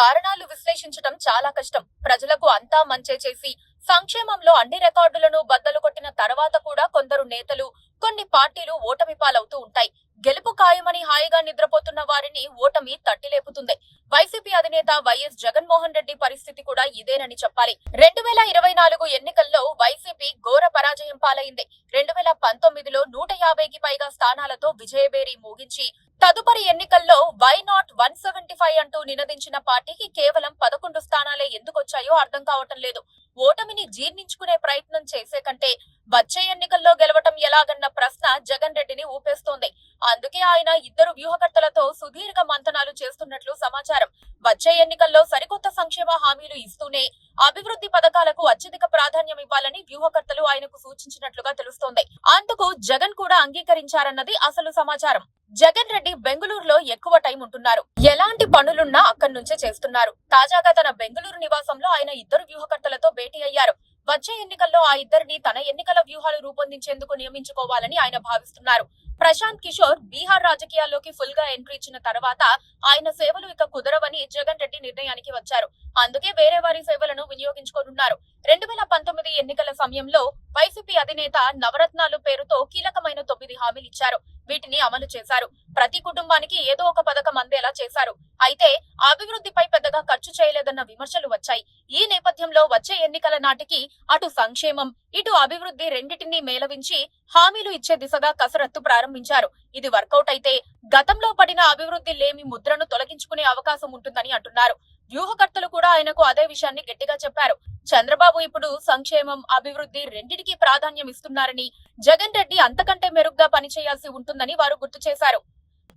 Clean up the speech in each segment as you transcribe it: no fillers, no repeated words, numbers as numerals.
కారణాలు విశ్లేషించడం చాలా కష్టం. ప్రజలకు అంతా మంచే చేసి సంక్షేమంలో అన్ని రికార్డులను బద్దలు కొట్టిన తర్వాత కూడా కొందరు నేతలు, కొన్ని పార్టీలు ఓటమి పాలవుతూ ఉంటాయి. గెలుపు ఖాయమని హాయిగా నిద్రపోతున్న వారిని ఓటమి తట్టిలేపుతుంది. వైసీపీ అధినేత వైఎస్ జగన్మోహన్ రెడ్డి పరిస్థితి కూడా ఇదేనని చెప్పాలి. 2024 ఎన్నికల్లో వైసీపీ ఘోర పరాజయం పాలైంది. 2019లో 150కి పైగా స్థానాలతో విజయభేరి మోగించి తదుపరి ఎన్నికల్లో వై నాట్ 175 అంటూ నినదించిన పార్టీకి కేవలం 11 స్థానాలే ఎందుకొచ్చాయో అర్థం కావటం లేదు. ఓటమిని జీర్ణించుకునే ప్రయత్నం చేసే కంటే వచ్చే ఎన్నికల్లో గెలవటం ఎలాగన్న ప్రశ్న జగన్ రెడ్డిని ఊపేస్తోంది. అందుకే ఆయన ఇద్దరు వ్యూహకర్తలతో సుదీర్ఘ మంతనాలు చేస్తున్నట్లు సమాచారం. వచ్చే ఎన్నికల్లో సరికొత్త సంక్షేమ హామీలు ఇస్తూనే అభివృద్ధి పథకాలకు అత్యధిక ప్రాధాన్యం ఇవ్వాలని వ్యూహకర్తలు ఆయనకు సూచించినట్లుగా తెలుస్తోంది. అందుకు జగన్ కూడా అంగీకరించారన్నది అసలు సమాచారం. జగన్ రెడ్డి బెంగళూరులో ఎక్కువ టైం ఉంటున్నారు. ఎలాంటి పనులున్నా అక్కడి నుంచే చేస్తున్నారు. తాజాగా తన బెంగళూరు నివాసంలో ఆయన ఇద్దరు వ్యూహకర్తలతో భేటీ అయ్యారు. వచ్చే ఎన్నికల్లో ఆ ఇద్దరిని తన ఎన్నికల వ్యూహాలు రూపొందించేందుకు నియమించుకోవాలని ఆయన భావిస్తున్నారు. ప్రశాంత్ కిషోర్ బీహార్ రాజకీయాల్లోకి ఫుల్ గా ఎంట్రీ ఇచ్చిన తర్వాత ఆయన సేవలు ఇక కుదరవని జగన్ రెడ్డి నిర్ణయానికి వచ్చారు. అందుకే వేరే వారి సేవలను వినియోగించుకోనున్నారు. 2019 ఎన్నికల సమయంలో వైసీపీ అధినేత నవరత్నాలు పేరుతో కీలకమైన 9 హామీలు ఇచ్చారు. వీటిని అమలు చేశారు. ప్రతి కుటుంబానికి ఏదో ఒక పథకం అందేలా చేశారు. అయితే అభివృద్ధిపై పెద్దగా ఖర్చు చేయలేదన్న విమర్శలు వచ్చాయి. ఈ నేపథ్యంలో వచ్చే ఎన్నికల నాటికి అటు సంక్షేమం, ఇటు అభివృద్ధి రెండింటినీ మేళవించి హామీలు ఇచ్చే దిశగా కసరత్తు ప్రారంభించారు. ఇది వర్కౌట్ అయితే గతంలో పడిన అభివృద్ధి లేమి ముద్రను తొలగించుకునే అవకాశం ఉంటుందని అంటున్నారు. వ్యూహకర్తలు కూడా ఆయనకు అదే విషయాన్ని గట్టిగా చెప్పారు. చంద్రబాబు ఇప్పుడు సంక్షేమం, అభివృద్ధి రెండిటికి ప్రాధాన్యం ఇస్తున్నారని, జగన్ రెడ్డి అంతకంటే మెరుగ్గా పనిచేయాల్సి ఉంటుందని వారు గుర్తు చేశారు.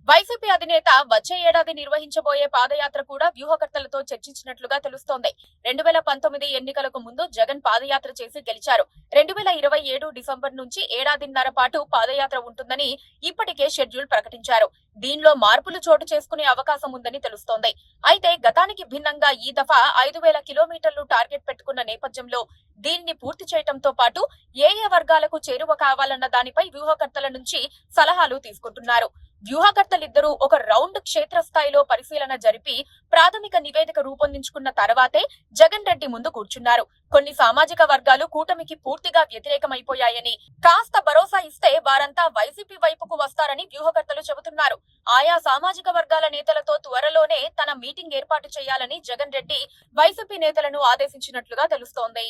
వైసీపీ అధినేత వచ్చే ఏడాది నిర్వహించబోయే పాదయాత్ర కూడా వ్యూహకర్తలతో చర్చించినట్లుగా తెలుస్తోంది. 2019 ఎన్నికలకు ముందు జగన్ పాదయాత్ర చేసి గెలిచారు. 2027 డిసెంబర్ నుంచి ఏడాదిన్నర పాటు పాదయాత్ర ఉంటుందని ఇప్పటికే షెడ్యూల్ ప్రకటించారు. దీనిలో మార్పులు చోటు చేసుకునే అవకాశం ఉందని తెలుస్తోంది. అయితే గతానికి భిన్నంగా ఈ దఫా 5,000 కిలోమీటర్లు టార్గెట్ పెట్టుకున్న నేపథ్యంలో దీన్ని పూర్తి చేయడంతో పాటు ఏ వర్గాలకు చేరువ కావాలన్న దానిపై వ్యూహకర్తల నుంచి సలహాలు తీసుకుంటున్నారు. వ్యూహకర్తలిద్దరూ ఒక రౌండ్ క్షేత్రస్థాయిలో పరిశీలన జరిపి ప్రాథమిక నివేదిక రూపొందించుకున్న తర్వాతే జగన్ రెడ్డి ముందు కూర్చున్నారు. కొన్ని సామాజిక వర్గాలు కూటమికి పూర్తిగా వ్యతిరేకమైపోయాయని, కాస్త భరోసా ఇస్తే వారంతా వైసీపీ వైపుకు వస్తారని వ్యూహకర్తలు చెబుతున్నారు. ఆయా సామాజిక వర్గాల నేతలతో త్వరలోనే తన మీటింగ్ ఏర్పాటు చేయాలని జగన్ రెడ్డి వైసీపీ నేతలను ఆదేశించినట్లుగా తెలుస్తోంది.